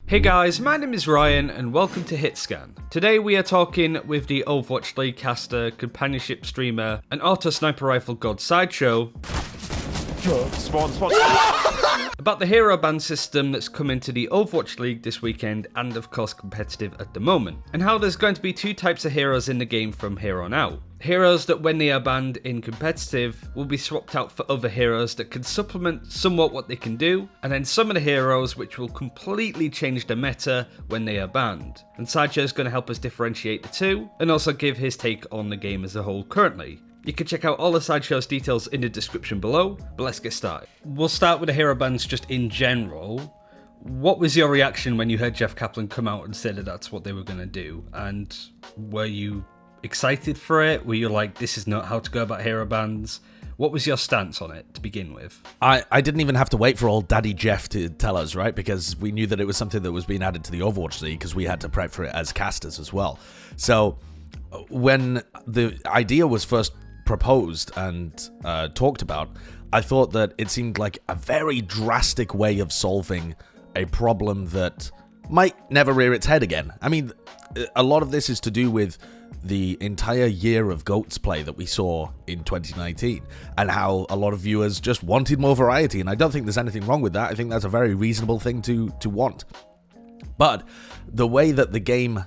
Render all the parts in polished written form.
Hey guys, my name is Ryan and welcome to HitScan. Today we are talking with the Overwatch League caster, companionship streamer, and auto sniper rifle god Sideshow Spawn. about the hero ban system that's come into the Overwatch League this weekend and of course competitive at the moment, and how there's going to be two types of heroes in the game from here on out. Heroes that when they are banned in competitive will be swapped out for other heroes that can supplement somewhat what they can do, and then some of the heroes which will completely change the meta when they are banned. And Sideshow is going to help us differentiate the two and also give his take on the game as a whole currently. You can check out all the Sideshow's details in the description below, but let's get started. We'll start with the hero bans just in general. What was your reaction when you heard Jeff Kaplan come out and say that that's what they were going to do? And were you excited for it? Were you like, this is not how to go about hero bans? What was your stance on it to begin with? I didn't even have to wait for old Daddy Jeff to tell us, right? Because we knew that it was something that was being added to the Overwatch League because we had to prep for it as casters as well. So when the idea was first proposed and talked about, I thought that it seemed like a very drastic way of solving a problem that might never rear its head again. I mean, a lot of this is to do with the entire year of GOATS play that we saw in 2019 and how a lot of viewers just wanted more variety, and I don't think there's anything wrong with that. I think that's a very reasonable thing to want. But the way that the game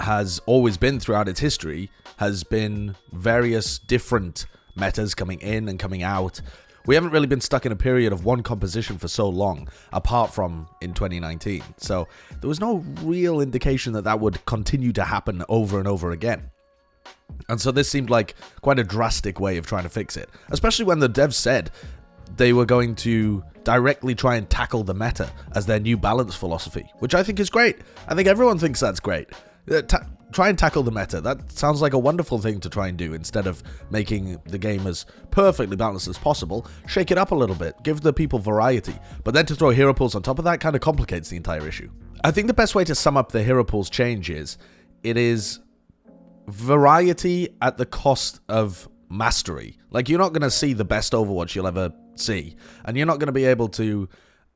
has always been throughout its history has been various different metas coming in and coming out. We haven't really been stuck in a period of one composition for so long, apart from in 2019. So there was no real indication that that would continue to happen over and over again. And so this seemed like quite a drastic way of trying to fix it, especially when the devs said they were going to directly try and tackle the meta as their new balance philosophy, which I think is great. I think everyone thinks that's great. Try and tackle the meta. That sounds like a wonderful thing to try and do instead of making the game as perfectly balanced as possible. Shake it up a little bit, give the people variety, but then to throw hero pools on top of that kind of complicates the entire issue. I think the best way to sum up the hero pools change is it is variety at the cost of mastery. Like, you're not going to see the best Overwatch you'll ever see, and you're not going to be able to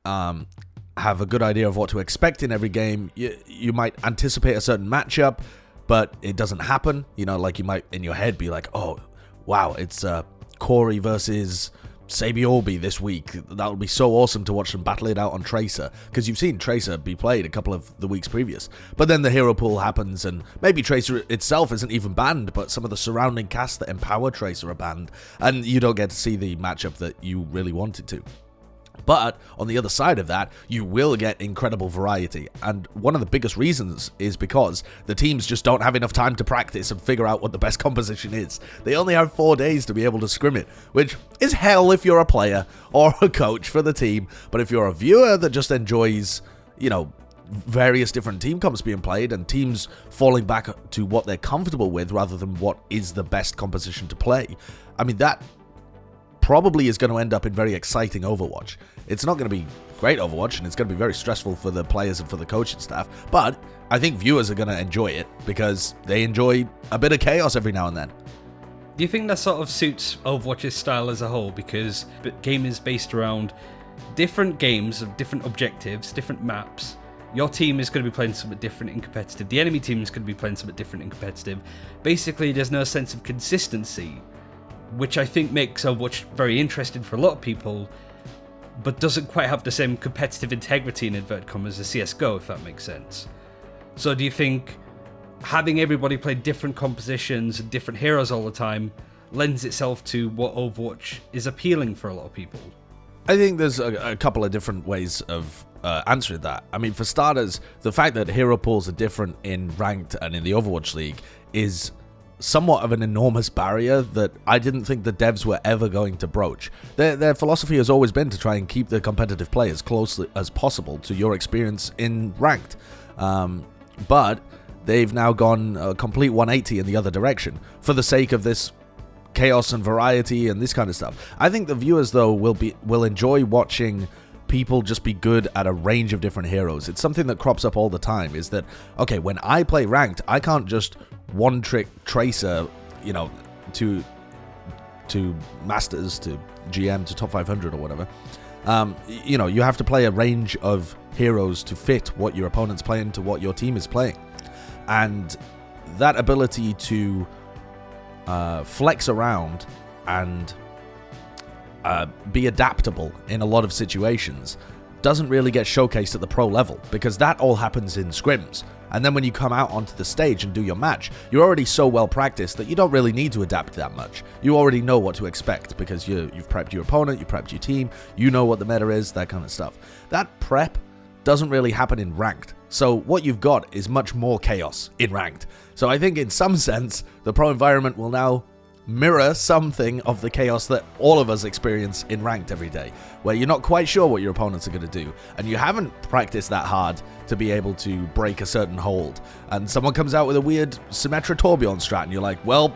have a good idea of what to expect in every game. You might anticipate a certain matchup, but it doesn't happen. You know, like you might in your head be like, oh, wow, it's Corey versus Sabiorbi this week. That would be so awesome to watch them battle it out on Tracer, because you've seen Tracer be played a couple of the weeks previous. But then the hero pool happens, and maybe Tracer itself isn't even banned, but some of the surrounding casts that empower Tracer are banned, and you don't get to see the matchup that you really wanted to. But on the other side of that, you will get incredible variety, and one of the biggest reasons is because the teams just don't have enough time to practice and figure out what the best composition is. They only have 4 days to be able to scrim it, which is hell if you're a player or a coach for the team, but if you're a viewer that just enjoys, you know, various different team comps being played and teams falling back to what they're comfortable with rather than what is the best composition to play, I mean, that probably is going to end up in very exciting Overwatch. It's not going to be great Overwatch, and it's going to be very stressful for the players and for the coaching staff, but I think viewers are going to enjoy it because they enjoy a bit of chaos every now and then. Do you think that sort of suits Overwatch's style as a whole? Because the game is based around different games of different objectives, different maps. Your team is going to be playing something different in competitive. The enemy team is going to be playing something different in competitive. Basically, there's no sense of consistency, which I think makes Overwatch very interesting for a lot of people, but doesn't quite have the same competitive integrity in inverted commas as CSGO, if that makes sense. So do you think having everybody play different compositions and different heroes all the time lends itself to what Overwatch is appealing for a lot of people? I think there's a couple of different ways of answering that. I mean, for starters, the fact that hero pools are different in Ranked and in the Overwatch League is somewhat of an enormous barrier that I didn't think the devs were ever going to broach. Their philosophy has always been to try and keep the competitive play as close as possible to your experience in Ranked. But they've now gone a complete 180 in the other direction for the sake of this chaos and variety and this kind of stuff. I think the viewers, though, will enjoy watching people just be good at a range of different heroes. It's something that crops up all the time, is that, okay, when I play Ranked, I can't just one-trick Tracer, you know, to Masters, to GM, to top 500 or whatever. You have to play a range of heroes to fit what your opponent's playing to what your team is playing. And that ability to flex around and be adaptable in a lot of situations doesn't really get showcased at the pro level, because that all happens in scrims. And then when you come out onto the stage and do your match, you're already so well practiced that you don't really need to adapt that much. You already know what to expect because you've prepped your opponent, you've prepped your team, you know what the meta is, that kind of stuff. That prep doesn't really happen in ranked. So what you've got is much more chaos in ranked. So I think in some sense, the pro environment will now mirror something of the chaos that all of us experience in ranked every day, where you're not quite sure what your opponents are going to do, and you haven't practiced that hard to be able to break a certain hold, and someone comes out with a weird Symmetra Torbjorn strat, and you're like, well,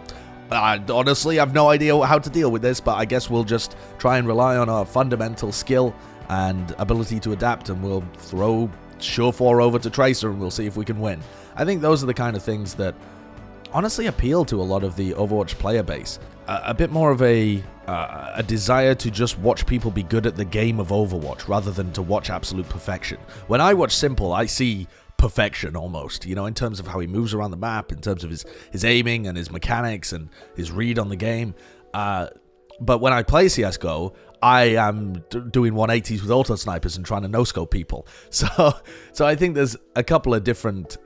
honestly, I've no idea how to deal with this, but I guess we'll just try and rely on our fundamental skill and ability to adapt, and we'll throw Sure4 over to Tracer, and we'll see if we can win. I think those are the kind of things that honestly appeal to a lot of the Overwatch player base. A bit more of a desire to just watch people be good at the game of Overwatch rather than to watch absolute perfection. When I watch Simple, I see perfection almost, in terms of how he moves around the map, in terms of his aiming and his mechanics and his read on the game. But when I play CSGO, I am doing 180s with auto snipers and trying to no-scope people. So I think there's a couple of different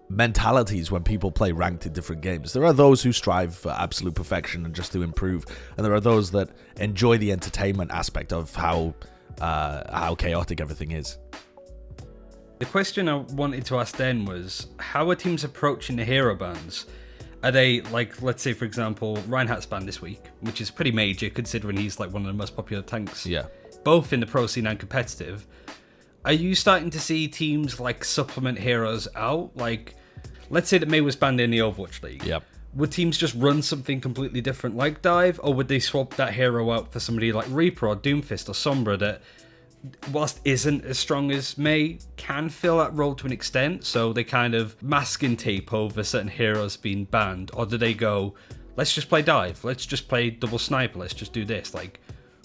mentalities when people play ranked in different games. There are those who strive for absolute perfection and just to improve, and there are those that enjoy the entertainment aspect of how chaotic everything is. The question I wanted to ask then was, how are teams approaching the hero bans? Are they, like, let's say, for example, Reinhardt's banned this week, which is pretty major considering he's like one of the most popular tanks, both in the pro scene and competitive. Are you starting to see teams like supplement heroes out? Like, let's say that Mei was banned in the Overwatch League. Yep. Would teams just run something completely different like Dive, or would they swap that hero out for somebody like Reaper or Doomfist or Sombra that, whilst isn't as strong as Mei, can fill that role to an extent, so they kind of masking tape over certain heroes being banned? Or do they go, let's just play Dive, let's just play Double Sniper, let's just do this? Like,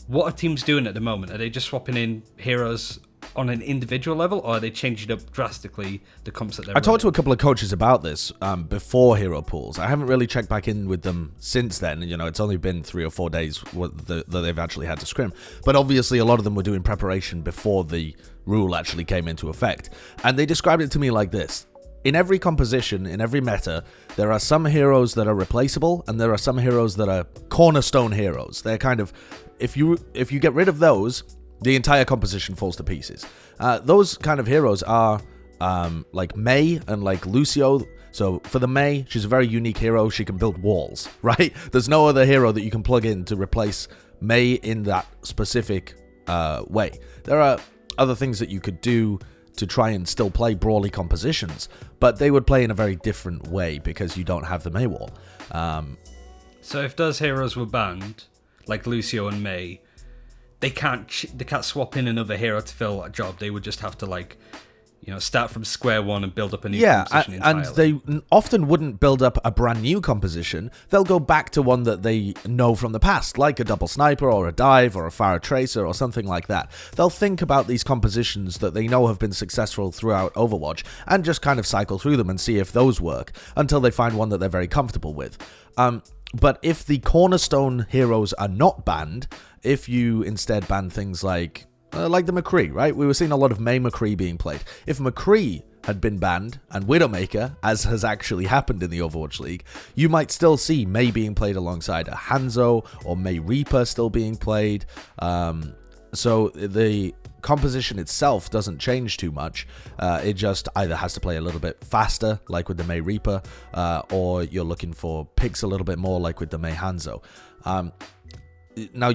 what are teams doing at the moment? Are they just swapping in heroes on an individual level, or are they changing up drastically the comps that they're I talked to running? a couple of coaches about this before hero pools. I haven't really checked back in with them since then. It's only been 3 or 4 days that they've actually had to scrim. But obviously a lot of them were doing preparation before the rule actually came into effect. And they described it to me like this. In every composition, in every meta, there are some heroes that are replaceable, and there are some heroes that are cornerstone heroes. They're kind of, if you get rid of those, the entire composition falls to pieces. Those kind of heroes are like Mei and like Lucio. So for the Mei, she's a very unique hero. She can build walls, right? There's no other hero that you can plug in to replace Mei in that specific way. There are other things that you could do to try and still play brawly compositions, but they would play in a very different way because you don't have the Mei wall. So if those heroes were banned, like Lucio and Mei, they can't swap in another hero to fill that job. They would just have to start from square one and build up a new composition entirely. And they often wouldn't build up a brand new composition. They'll go back to one that they know from the past, like a double sniper or a dive or a fire tracer or something like that. They'll think about these compositions that they know have been successful throughout Overwatch and just kind of cycle through them and see if those work until they find one that they're very comfortable with. But if the cornerstone heroes are not banned, if you instead ban things like the McCree, right? We were seeing a lot of Mei McCree being played. If McCree had been banned and Widowmaker, as has actually happened in the Overwatch League, you might still see Mei being played alongside a Hanzo or Mei Reaper still being played. So the composition itself doesn't change too much. It just either has to play a little bit faster, like with the Mei Reaper, or you're looking for picks a little bit more, like with the Mei Hanzo. Now,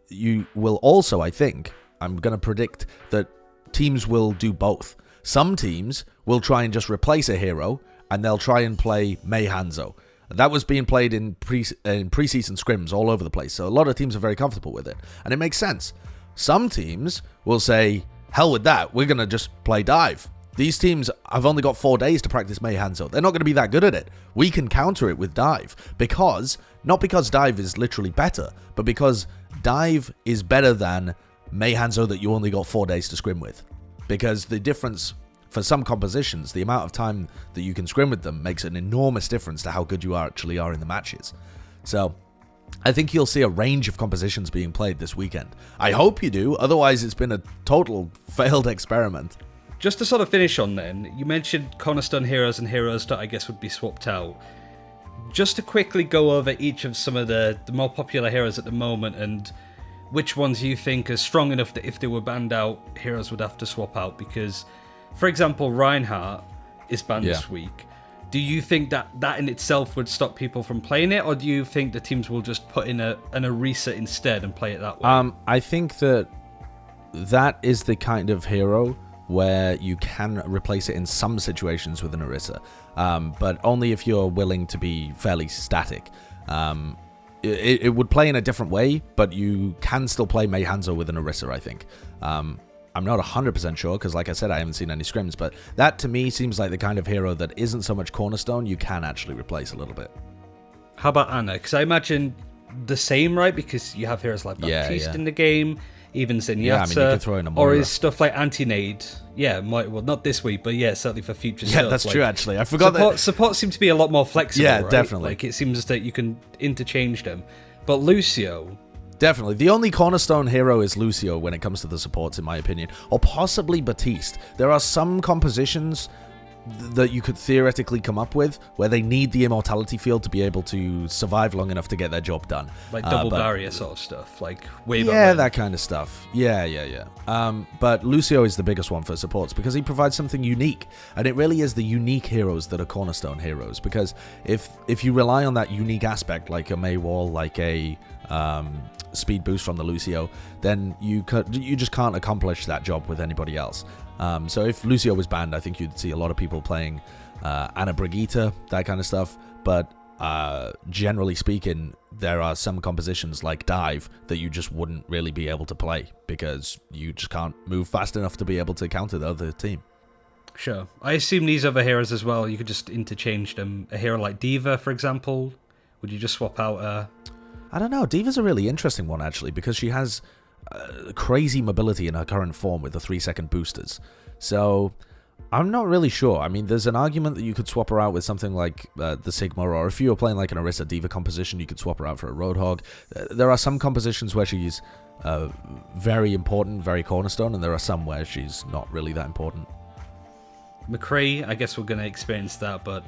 you will also, I think, I'm going to predict that teams will do both. Some teams will try and just replace a hero, and they'll try and play Mei Hanzo. That was being played in preseason scrims all over the place, so a lot of teams are very comfortable with it, and it makes sense. Some teams will say, hell with that, we're going to just play dive. These teams have only got 4 days to practice Mei Hanzo. They're not going to be that good at it. We can counter it with Dive not because Dive is literally better, but because Dive is better than Mei Hanzo that you only got 4 days to scrim with. Because the difference for some compositions, the amount of time that you can scrim with them makes an enormous difference to how good you actually are in the matches. So I think you'll see a range of compositions being played this weekend. I hope you do, otherwise it's been a total failed experiment. Just to sort of finish on then, you mentioned Cornerstone heroes and heroes that I guess would be swapped out. Just to quickly go over each of some of the more popular heroes at the moment and which ones you think are strong enough that if they were banned out, heroes would have to swap out. Because, for example, Reinhardt is banned this week. Do you think that in itself would stop people from playing it, or do you think the teams will just put in a reset instead and play it that way? I think that is the kind of hero where you can replace it in some situations with an Orisa, but only if you're willing to be fairly static. It would play in a different way, but you can still play Mei Hanzo with an Orisa, I think. I'm not 100% sure, because like I said, I haven't seen any scrims, but that to me seems like the kind of hero that isn't so much Cornerstone, you can actually replace a little bit. How about Anna? Because I imagine the same, right? Because you have heroes like Baptiste in the game, even Zenyatta, you could throw in a or is stuff like Anti-Nade. Yeah, well, not this week, but yeah, certainly for future stuff. Yeah, that's true, actually. I forgot support seems to be a lot more flexible, yeah, right? Definitely. Like, it seems that you can interchange them. But Lucio... Definitely. The only Cornerstone hero is Lucio when it comes to the supports, in my opinion. Or possibly Baptiste. There are some compositions that you could theoretically come up with where they need the immortality field to be able to survive long enough to get their job done. Like double barrier sort of stuff. Like that kind of stuff. Yeah. But Lucio is the biggest one for supports because he provides something unique. And it really is the unique heroes that are Cornerstone heroes. Because if you rely on that unique aspect, like a Mei Wall, like a... speed boost from the Lucio, then you just can't accomplish that job with anybody else. So if Lucio was banned, I think you'd see a lot of people playing Ana Brigitte, that kind of stuff. But generally speaking, there are some compositions like Dive that you just wouldn't really be able to play because you just can't move fast enough to be able to counter the other team. Sure. I assume these other heroes as well, you could just interchange them. A hero like D.Va, for example, would you just swap out I don't know. D.Va's a really interesting one, actually, because she has crazy mobility in her current form with the 3-second boosters. So, I'm not really sure. I mean, there's an argument that you could swap her out with something like the Sigma, or if you were playing like an Orisa D.Va composition, you could swap her out for a Roadhog. There are some compositions where she's very important, very Cornerstone, and there are some where she's not really that important. McCree, I guess we're going to experience that, but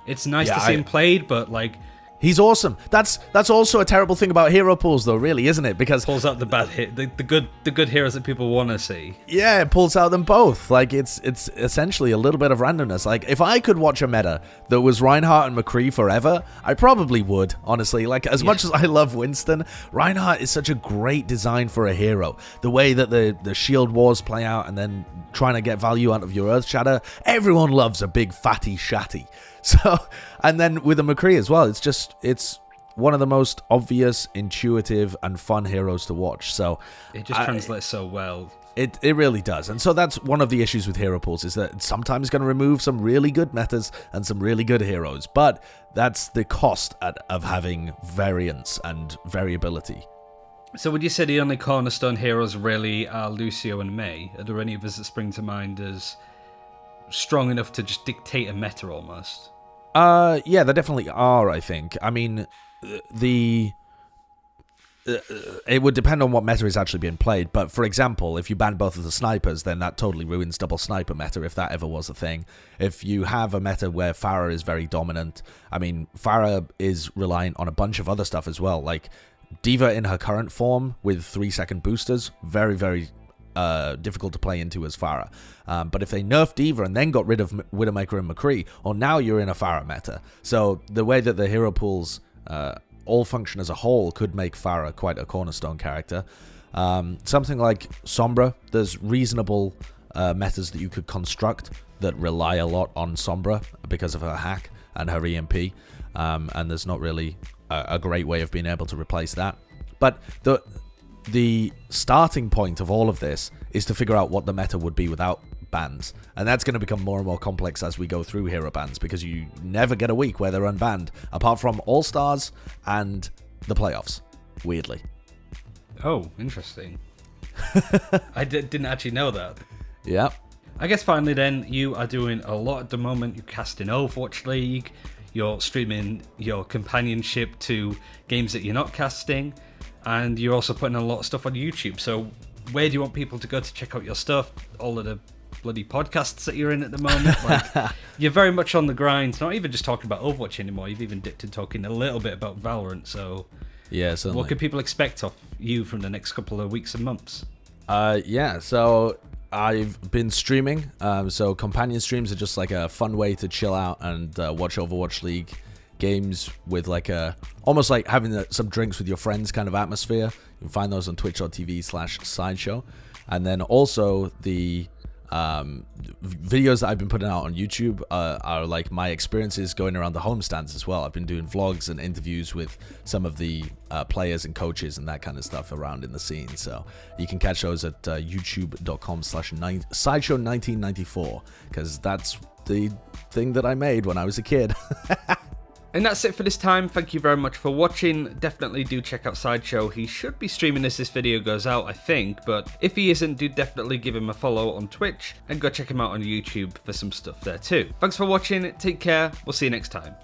it's nice to see him played, but like... He's awesome. That's also a terrible thing about hero pools, though, really, isn't it? Because pulls out the bad hit, the good heroes that people want to see. Yeah, it pulls out them both. Like it's essentially a little bit of randomness. Like if I could watch a meta that was Reinhardt and McCree forever, I probably would. Honestly, like as much as I love Winston, Reinhardt is such a great design for a hero. The way that the shield wars play out, and then trying to get value out of your Earth Shatter. Everyone loves a big fatty shatty. So, and then with the McCree as well, it's one of the most obvious, intuitive, and fun heroes to watch. So it just translates so well. It really does. And so that's one of the issues with hero pools, is that it's sometimes going to remove some really good metas and some really good heroes. But that's the cost of having variance and variability. So would you say the only Cornerstone heroes really are Lucio and Mei? Are there any of us that spring to mind as strong enough to just dictate a meta almost? Yeah, there definitely are, I think. I mean, it would depend on what meta is actually being played, but for example, if you ban both of the snipers, then that totally ruins double sniper meta, if that ever was a thing. If you have a meta where Pharah is very dominant, I mean, Pharah is reliant on a bunch of other stuff as well, like D.Va in her current form with 3-second boosters, very, very difficult to play into as Pharah. But if they nerfed D.Va and then got rid of Widowmaker and McCree, well, now you're in a Pharah meta. So the way that the hero pools all function as a whole could make Pharah quite a Cornerstone character. Something like Sombra, there's reasonable metas that you could construct that rely a lot on Sombra because of her hack and her EMP, and there's not really a great way of being able to replace that. But the starting point of all of this is to figure out what the meta would be without bans. And that's going to become more and more complex as we go through hero bans, because you never get a week where they're unbanned, apart from All-Stars and the playoffs, weirdly. Oh, interesting. I didn't actually know that. Yeah. I guess finally then, you are doing a lot at the moment. You're casting Overwatch League, you're streaming your companionship to games that you're not casting, and you're also putting a lot of stuff on YouTube. So where do you want people to go to check out your stuff? All of the bloody podcasts that you're in at the moment. Like, you're very much on the grind, not even just talking about Overwatch anymore. You've even dipped in talking a little bit about Valorant. So yeah, certainly. What can people expect of you from the next couple of weeks and months? So I've been streaming. So companion streams are just like a fun way to chill out and watch Overwatch League games with like almost like having some drinks with your friends kind of atmosphere. You can find those on twitch.tv/sideshow. And then also the videos that I've been putting out on YouTube are like my experiences going around the homestands as well. I've been doing vlogs and interviews with some of the players and coaches and that kind of stuff around in the scene. So you can catch those at youtube.com/sideshow1994, because that's the thing that I made when I was a kid. And that's it for this time. Thank you very much for watching. Definitely do check out Sideshow. He should be streaming as this video goes out, I think. But if he isn't, do definitely give him a follow on Twitch and go check him out on YouTube for some stuff there too. Thanks for watching. Take care. We'll see you next time.